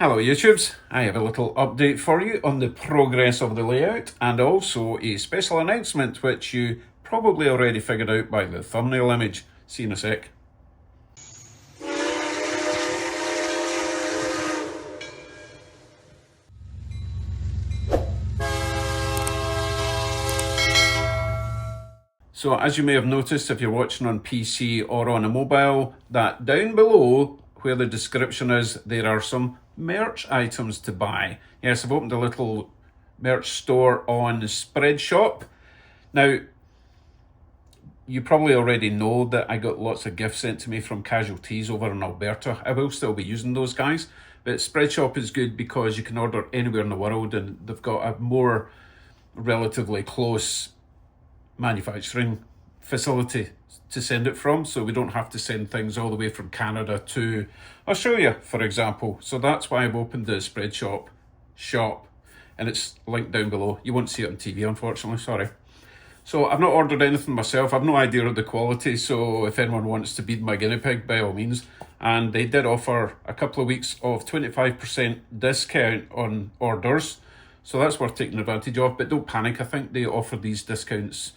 Hello YouTubes, I have a little update for you on the progress of the layout and also a special announcement which you probably already figured out by the thumbnail image. See you in a sec. So as you may have noticed if you're watching on PC or on a mobile, that down below where the description is, there are some merch items to buy. Yes, I've opened a little merch store on Spreadshop. Now, you probably already know that I got lots of gifts sent to me from Casualties over in Alberta. I will still be using those guys, but Spreadshop is good because you can order anywhere in the world and they've got a more relatively close manufacturing facility to send it from, so we don't have to send things all the way from Canada to Australia, for example. So that's why I've opened the Spreadshop shop, and it's linked down below. You won't see it on TV, unfortunately, sorry. So I've not ordered anything myself. I've no idea of the quality, so if anyone wants to be my guinea pig, by all means. And they did offer a couple of weeks of 25% discount on orders, so that's worth taking advantage of. But don't panic, I think they offer these discounts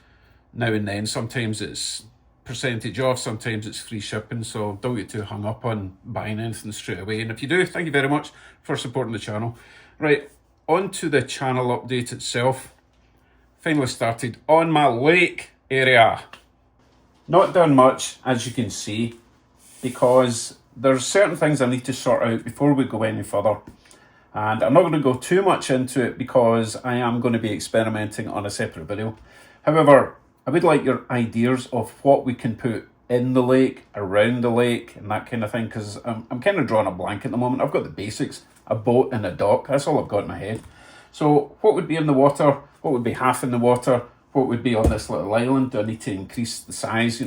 now and then. Sometimes it's percentage off, sometimes it's free shipping, so don't get too hung up on buying anything straight away. And if you do, thank you very much for supporting the channel. Right, on to the channel update itself. Finally started on my lake area. Not done much, as you can see, because there's certain things I need to sort out before we go any further. And I'm not going to go too much into it because I am going to be experimenting on a separate video. However, I would like your ideas of what we can put in the lake, around the lake, and that kind of thing, because I'm kind of drawing a blank at the moment. I've got the basics, a boat and a dock, that's all I've got in my head. So what would be in the water, what would be half in the water, what would be on this little island? Do I need to increase the size,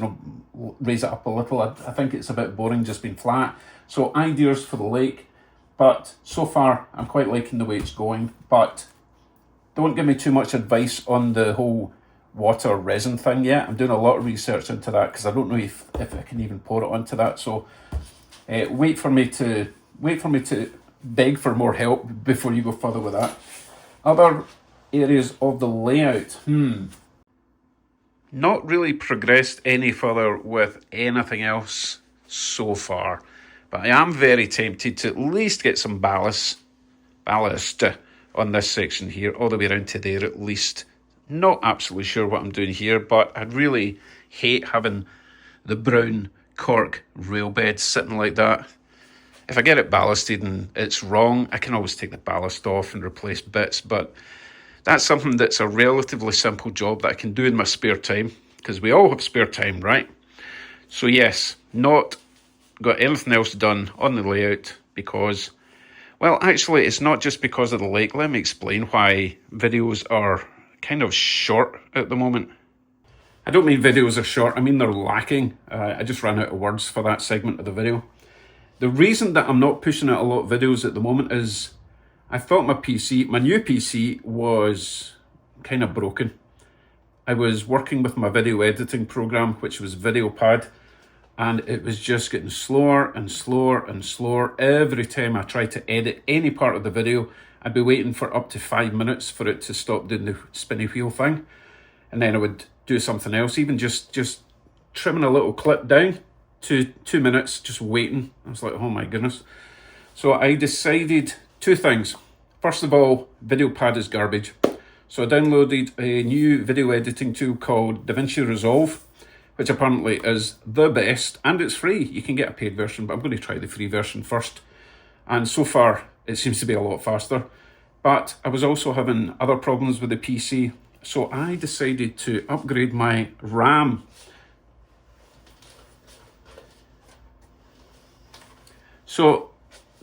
raise it up a little? I think it's a bit boring just being flat. So ideas for the lake, but so far I'm quite liking the way it's going, but don't give me too much advice on the whole water resin thing yet. I'm doing a lot of research into that because I don't know if I can even pour it onto that. So wait for me to beg for more help before you go further with that. Other areas of the layout. Not really progressed any further with anything else so far, but I am very tempted to at least get some ballast on this section here, all the way around to there at least. Not absolutely sure what I'm doing here, but I'd really hate having the brown cork rail bed sitting like that. If I get it ballasted and it's wrong, I can always take the ballast off and replace bits, but that's something that's a relatively simple job that I can do in my spare time, because we all have spare time, right? So yes, not got anything else done on the layout because, well, actually, it's not just because of the lake. Let me explain why videos are kind of short at the moment. I don't mean videos are short, I mean they're lacking. I just ran out of words for that segment of the video. The reason that I'm not pushing out a lot of videos at the moment is I thought my new PC was kind of broken. I was working with my video editing program, which was VideoPad, and it was just getting slower and slower and slower. Every time I tried to edit any part of the video, I'd be waiting for up to 5 minutes for it to stop doing the spinny wheel thing. And then I would do something else, even just trimming a little clip down to 2 minutes, just waiting. I was like, oh my goodness. So I decided two things. First of all, VideoPad is garbage. So I downloaded a new video editing tool called DaVinci Resolve, which apparently is the best, and it's free. You can get a paid version, but I'm going to try the free version first. And so far, it seems to be a lot faster. But I was also having other problems with the PC, so I decided to upgrade my RAM. So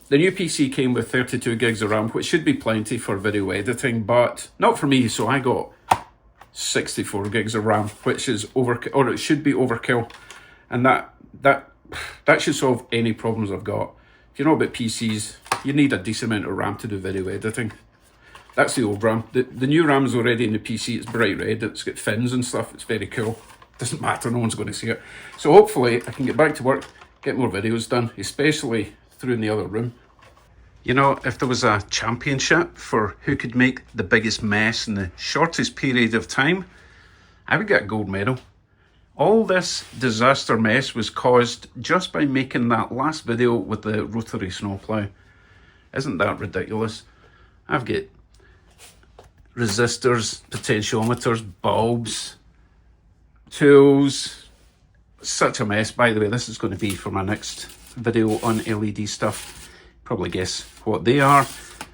the new PC came with 32 gigs of RAM, which should be plenty for video editing, but not for me, so I got 64 gigs of RAM, which is overkill, or it should be overkill, and that should solve any problems I've got. If you know about PCs, you need a decent amount of RAM to do video editing. That's the old RAM. The new RAM is already in the PC. It's bright red. It's got fins and stuff. It's very cool. Doesn't matter. No one's going to see it. So hopefully I can get back to work, get more videos done, especially through in the other room. You know, if there was a championship for who could make the biggest mess in the shortest period of time, I would get a gold medal. All this disaster mess was caused just by making that last video with the rotary snowplow. Isn't that ridiculous? I've got resistors, potentiometers, bulbs, tools. Such a mess. By the way, this is going to be for my next video on LED stuff. Probably guess what they are,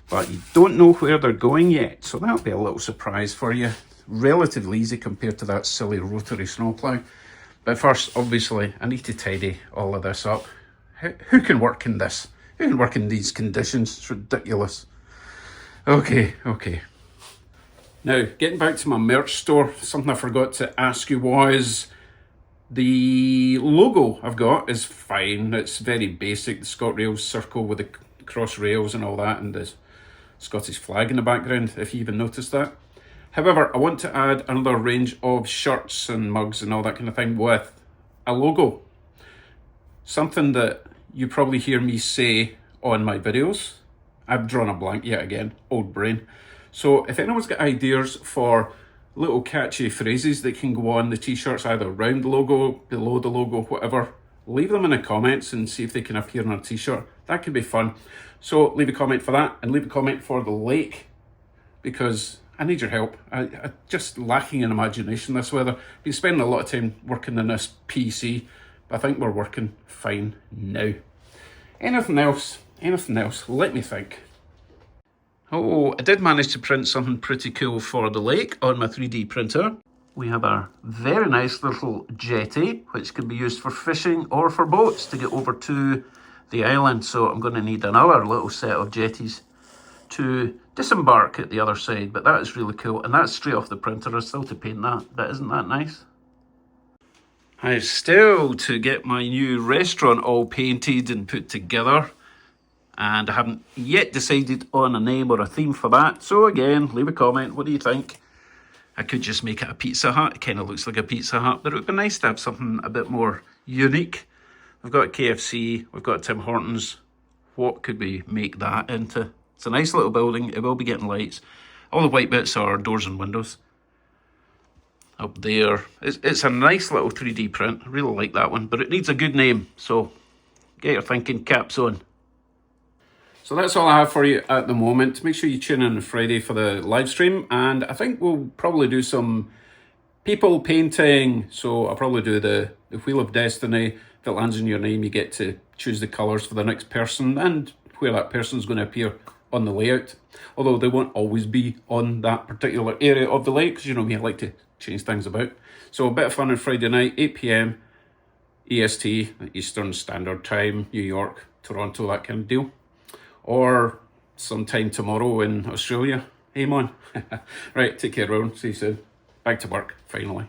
but you don't know where they're going yet, so that'll be a little surprise for you. Relatively easy compared to that silly rotary snowplow. But first, obviously, I need to tidy all of this up. Who can work in this? Who can work in these conditions? It's ridiculous. Okay. Now, getting back to my merch store, something I forgot to ask you was the logo I've got is fine. It's very basic. The ScotRail circle with the cross rails and all that, and the Scottish flag in the background, if you even noticed that. However, I want to add another range of shirts and mugs and all that kind of thing with a logo. Something that you probably hear me say on my videos. I've drawn a blank yet again, old brain. So if anyone's got ideas for little catchy phrases that can go on the t-shirts, either around the logo, below the logo, whatever, leave them in the comments and see if they can appear on a t-shirt. That could be fun. So leave a comment for that, and leave a comment for the lake, because I need your help. I'm just lacking in imagination this weather. Been spending a lot of time working on this PC, but I think we're working fine now. Anything else? Let me think. Oh, I did manage to print something pretty cool for the lake on my 3D printer. We have a very nice little jetty, which can be used for fishing or for boats to get over to the island. So I'm going to need another little set of jetties to disembark at the other side, but that is really cool, and that's straight off the printer. I still to paint that, but isn't that nice? I still to get my new restaurant all painted and put together, and I haven't yet decided on a name or a theme for that. So again, leave a comment. What do you think? I could just make it a Pizza Hut. It kind of looks like a Pizza Hut, but it would be nice to have something a bit more unique. We've got KFC, we've got Tim Hortons. What could we make that into? It's a nice little building. It will be getting lights. All the white bits are doors and windows. Up there. It's a nice little 3D print. I really like that one, but it needs a good name. So get your thinking caps on. So that's all I have for you at the moment. Make sure you tune in on Friday for the live stream. And I think we'll probably do some people painting. So I'll probably do the Wheel of Destiny. If it lands in your name, you get to choose the colours for the next person and where that person's going to appear on the layout, although they won't always be on that particular area of the lake, because you know me, I like to change things about. So a bit of fun on Friday night, 8 p.m. EST, Eastern Standard Time, New York, Toronto, that kind of deal, or sometime tomorrow in Australia. Aim on. Right, take care everyone, see you soon. Back to work finally.